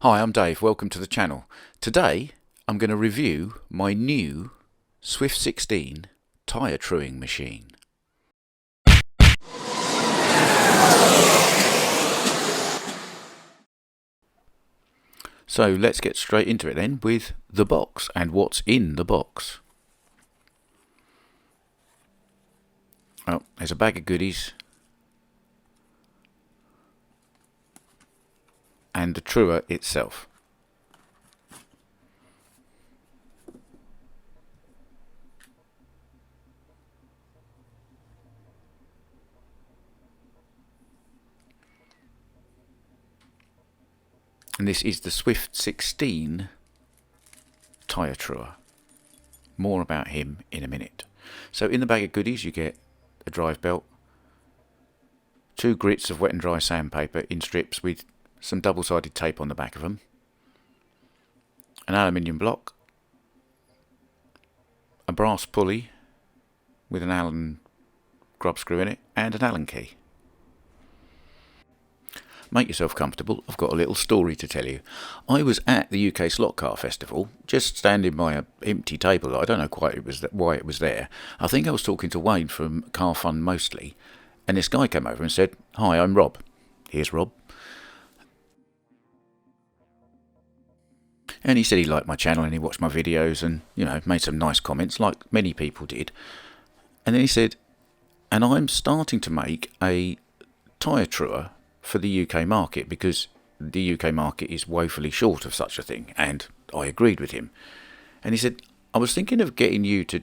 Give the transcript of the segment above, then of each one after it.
Hi, I'm Dave. Welcome to the channel. Today I'm going to review my new Swift 16 tyre truing machine. So let's get straight into it then with the box and what's in the box. Well, there's a bag of goodies and the truer itself. And this is the Swift 16 tyre truer. More about him in a minute. So in the bag of goodies you get a drive belt, 2 grits of wet and dry sandpaper in strips with some double-sided tape on the back of them, an aluminium block, a brass pulley with an Allen grub screw in it, and an Allen key. Make yourself comfortable, I've got a little story to tell you. I was at the UK Slot Car Festival, just standing by an empty table. I don't know quite why it was there. I think I was talking to Wayne from Car Fun Mostly, and this guy came over and said, "Hi, I'm Rob." Here's Rob. And he said he liked my channel and he watched my videos and, made some nice comments like many people did. And then he said, and I'm starting to make a tyre truer for the UK market because the UK market is woefully short of such a thing. And I agreed with him. And he said, I was thinking of getting you to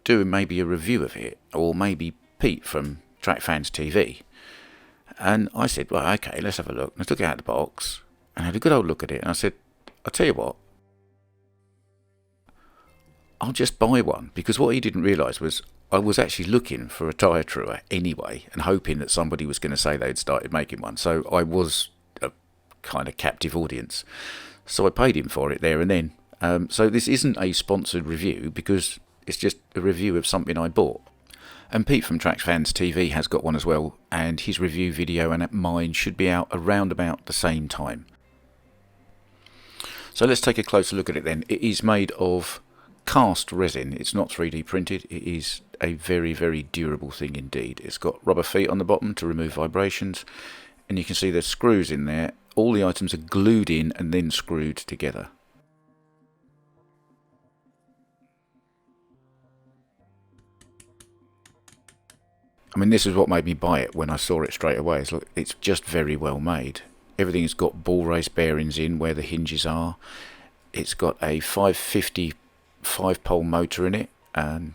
do maybe a review of it, or maybe Pete from Track Fans TV. And I said, well, okay, let's have a look. And I took it out of the box and I had a good old look at it. And I said, I'll tell you what, I'll just buy one. Because what he didn't realise was I was actually looking for a tyre truer anyway and hoping that somebody was going to say they'd started making one. So I was a kind of captive audience. So I paid him for it there and then. So this isn't a sponsored review because it's just a review of something I bought. And Pete from Track Fans TV has got one as well, and his review video and mine should be out around about the same time. So let's take a closer look at it then. It is made of cast resin. It's not 3D printed. It is a very, very durable thing indeed. It's got rubber feet on the bottom to remove vibrations, and you can see there's screws in there. All the items are glued in and then screwed together. I mean, this is what made me buy it when I saw it straight away. It's just very well made. Everything's got ball race bearings in where the hinges are. It's got a 550 5-pole motor in it, and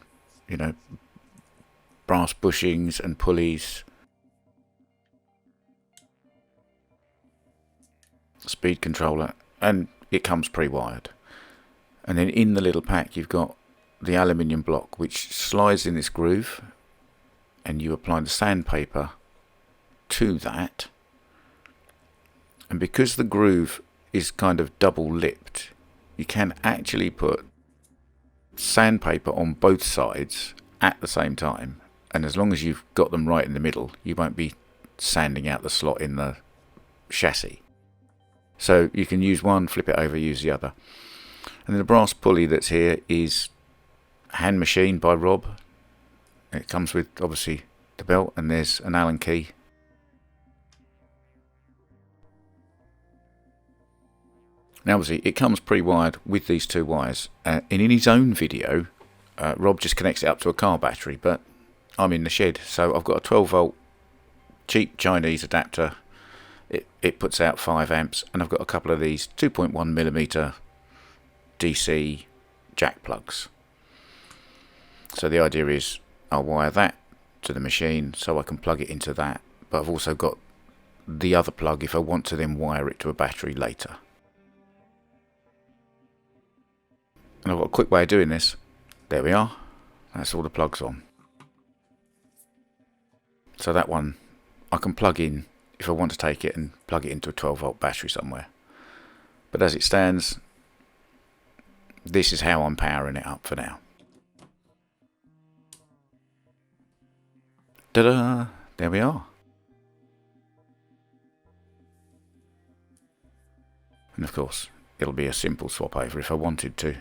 brass bushings and pulleys, speed controller, and it comes pre-wired. And then in the little pack you've got the aluminium block which slides in this groove, and you apply the sandpaper to that. And because the groove is kind of double lipped, you can actually put sandpaper on both sides at the same time, and as long as you've got them right in the middle, you won't be sanding out the slot in the chassis. So you can use one, flip it over, use the other. And then the brass pulley that's here is hand machined by Rob. It comes with obviously the belt, and there's an Allen key. Now obviously it comes pre-wired with these 2 wires, and in his own video Rob just connects it up to a car battery, but I'm in the shed, so I've got a 12 volt cheap Chinese adapter. It puts out 5 amps, and I've got a couple of these 2.1mm DC jack plugs. So the idea is I'll wire that to the machine so I can plug it into that, but I've also got the other plug if I want to then wire it to a battery later. And I've got a quick way of doing this. There we are. That's all the plugs on. So that one I can plug in if I want to take it and plug it into a 12 volt battery somewhere. But as it stands, this is how I'm powering it up for now. Ta-da! There we are. And of course, it'll be a simple swap over if I wanted to.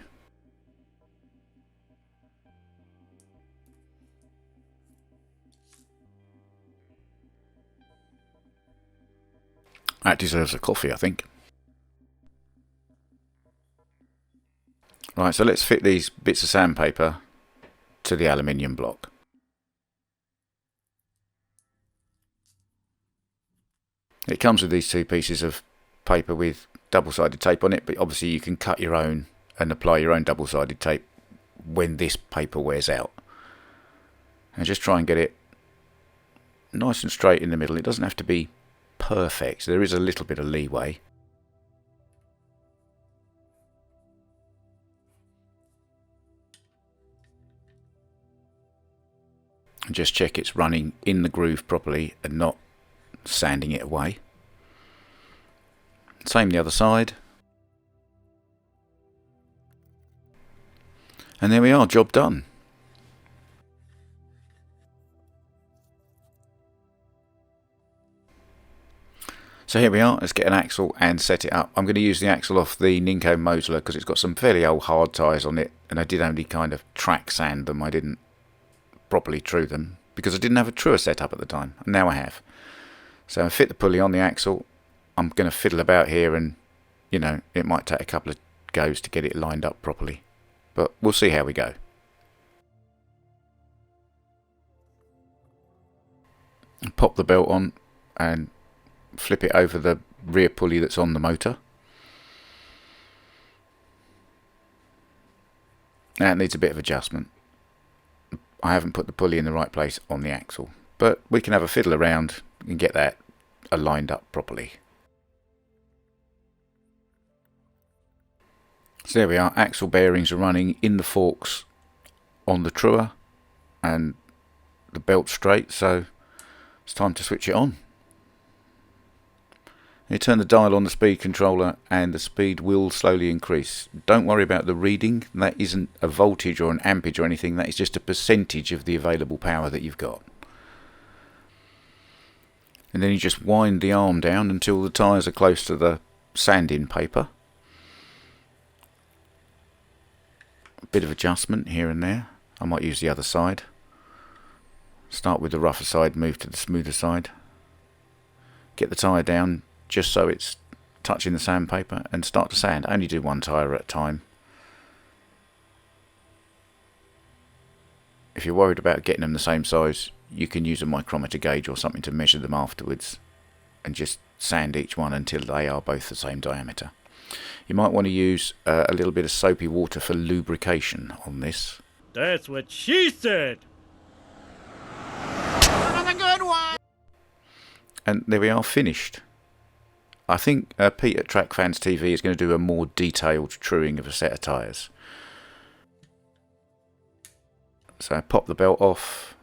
That deserves a coffee, I think. Right, so let's fit these bits of sandpaper to the aluminium block. It comes with these two pieces of paper with double-sided tape on it, but obviously you can cut your own and apply your own double-sided tape when this paper wears out. And just try and get it nice and straight in the middle. It doesn't have to be perfect, so there is a little bit of leeway. And just check it's running in the groove properly and not sanding it away. Same the other side. And there we are, job done. So here we are, let's get an axle and set it up. I'm going to use the axle off the Ninko Mosler because it's got some fairly old hard tyres on it, and I did only kind of track sand them. I didn't properly true them because I didn't have a truer set up at the time. Now I have. So I fit the pulley on the axle. I'm going to fiddle about here, and you know, it might take a couple of goes to get it lined up properly, but we'll see how we go. Pop the belt on and flip it over the rear pulley that's on the motor. That needs a bit of adjustment. I haven't put the pulley in the right place on the axle, but we can have a fiddle around and get that aligned up properly. So there we are, axle bearings are running in the forks on the truer and the belt straight, so it's time to switch it on. You turn the dial on the speed controller and the speed will slowly increase. Don't worry about the reading, that isn't a voltage or an ampage or anything, that is just a percentage of the available power that you've got. And then you just wind the arm down until the tyres are close to the sanding paper. A bit of adjustment here and there. I might use the other side. Start with the rougher side, move to the smoother side. Get the tyre down just so it's touching the sandpaper and start to sand. Only do one tyre at a time. If you're worried about getting them the same size, you can use a micrometer gauge or something to measure them afterwards and just sand each one until they are both the same diameter. You might want to use a little bit of soapy water for lubrication on this. That's what she said! Another good one! And there we are, finished. I think Pete at Track Fans TV is going to do a more detailed truing of a set of tyres. So pop the belt off.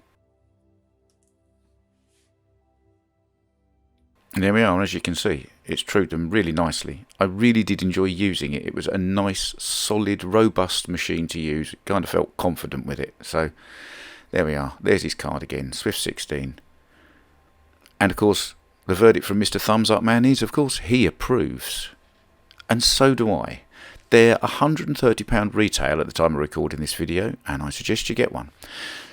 And there we are, as you can see, it's trued them really nicely. I really did enjoy using it. It was a nice, solid, robust machine to use. Kind of felt confident with it. So there we are. There's his card again, Swift 16. And of course, the verdict from Mr. Thumbs Up Man is, of course, he approves. And so do I. They're £130 retail at the time of recording this video, and I suggest you get one.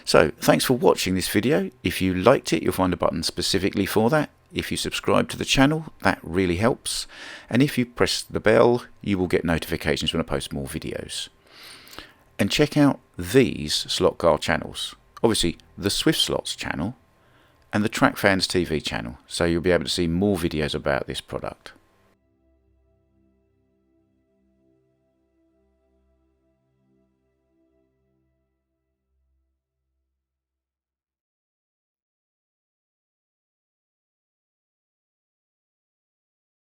So, thanks for watching this video. If you liked it, you'll find a button specifically for that. If you subscribe to the channel, that really helps. And if you press the bell, you will get notifications when I post more videos. And check out these slot car channels. Obviously, the Swift Slots channel and the Track Fans TV channel, so you'll be able to see more videos about this product.